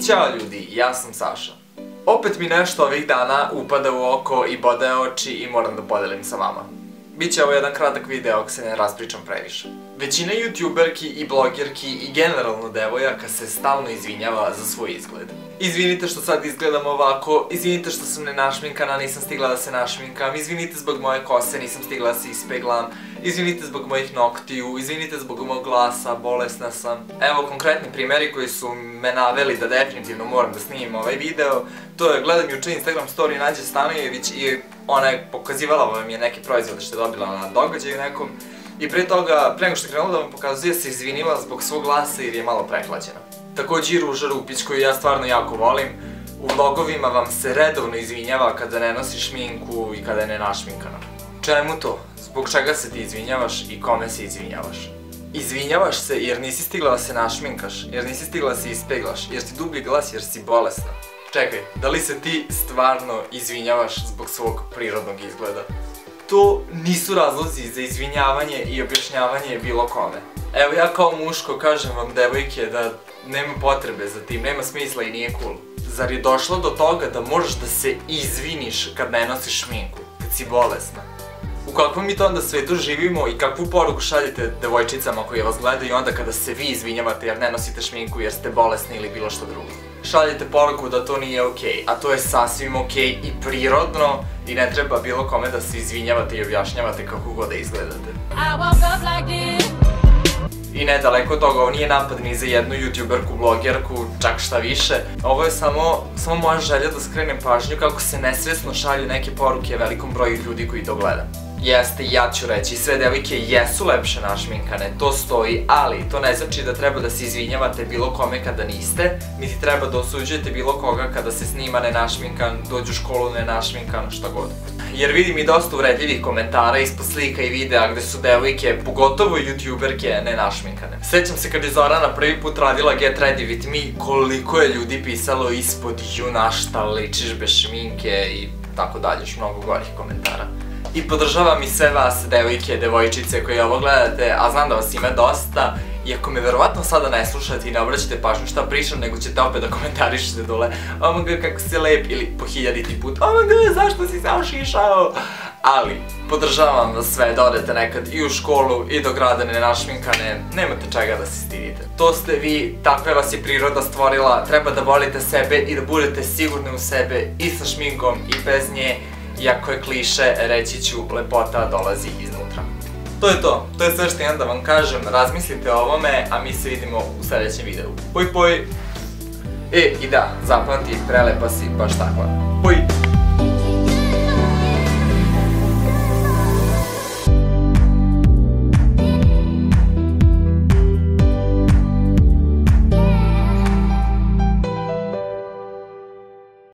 Ćao ljudi, ja sam Saša. Opet mi nešto ovih dana upada u oko i bode oči i moram da podelim sa vama. Biće ovo jedan kratak video ako se ne raspričam previše. Većina youtuberki i blogerki i generalno devojaka se stalno izvinjava za svoj izgled. Izvinite što sad izgledam ovako, izvinite što sam nenašminkana, nisam stigla da se našminkam, izvinite zbog moje kose, nisam stigla da se ispeglam, izvinite zbog mojih noktiju, izvinite zbog mojeg glasa, bolesna sam. Evo konkretni primjeri koji su me naveli da definitivno moram da snimim ovaj video. To je, gledam juče Instagram story Nađe Stanojević i ona je pokazivala vam je neke proizvode što je dobila na događaju nekom. I pre toga, pre nego što je krenula da vam pokazuje, se izvinila zbog svog glasa jer je malo prehlađena. Također i Ruža Rupić, koju ja stvarno jako volim, u vlogovima vam se redovno izvinjava kada ne nosi šminku i kada je nenašminkana. Čemu to? Zbog čega se ti izvinjavaš i kome se izvinjavaš? Izvinjavaš se jer nisi stigla da se našminkaš, jer nisi stigla da se ispeglaš, jer ti dublji glas, jer si bolesna. Čekaj, da li se ti stvarno izvinjavaš zbog svog prirodnog izgleda? To nisu razlozi za izvinjavanje i objašnjavanje bilo kome. Evo ja kao muško kažem vam, devojke, da nema potrebe za tim, nema smisla i nije cool. Zar je došlo do toga da možeš da se izviniš kad ne nosiš šminku, kad si bolesna? U kakvom mi to onda svetu živimo i kakvu poruku šaljete devojčicama koje vas gledaju onda kada se vi izvinjavate jer ne nosite šminku jer ste bolesni ili bilo što drugo? Šaljete poruku da to nije okej, a to je sasvim okej i prirodno i ne treba bilo kome da se izvinjavate i objašnjavate kako god da izgledate. I nedaleko od toga, ovo nije napad ni za jednu youtuberku, blogerku, čak šta više. Ovo je samo moja želja da skrenem pažnju kako se nesvesno šalju neke poruke velikom broju ljudi koji to gleda. Jeste, ja ću reći, sve devojke jesu lepše našminkane, to stoji, ali to ne znači da treba da se izvinjavate bilo kome kada niste, niti treba da osuđujete bilo koga kada se snima nenašminkan, dođe u školu nenašminkan, šta god. Jer vidim i dosta uvredljivih komentara ispod slika i videa gde su devojke, pogotovo youtuberke, nenašminkane. Sećam se kad je Zorana prvi put radila Get Ready With Me, koliko je ljudi pisalo ispod ju na šta ličiš bez šminke i tako dalje, još mnogo gorih komentara. I podržavam i sve vas, devojke, devojčice koji ovo gledate, a znam da vas ima dosta. I ako me verovatno sada ne slušate i ne obraćate pažnju šta pričam, nego ćete opet da komentarišete dole OMG kako si lep ili po 1000 put OMG zašto si se ošišao. Ali, podržavam vas sve da odete nekad i u školu i do grada nenašminkane, nemate čega da se stidite. To ste vi, takve vas je priroda stvorila, treba da volite sebe i da budete sigurni u sebe i sa šminkom i bez nje. Iako je kliše, reći ću, lepota dolazi iznutra. To je sve što imam da vam kažem, razmislite o ovome, a mi se vidimo u sljedećem videu. Poj poj! I da, zapamti, prelepa si, baš takva. Poj!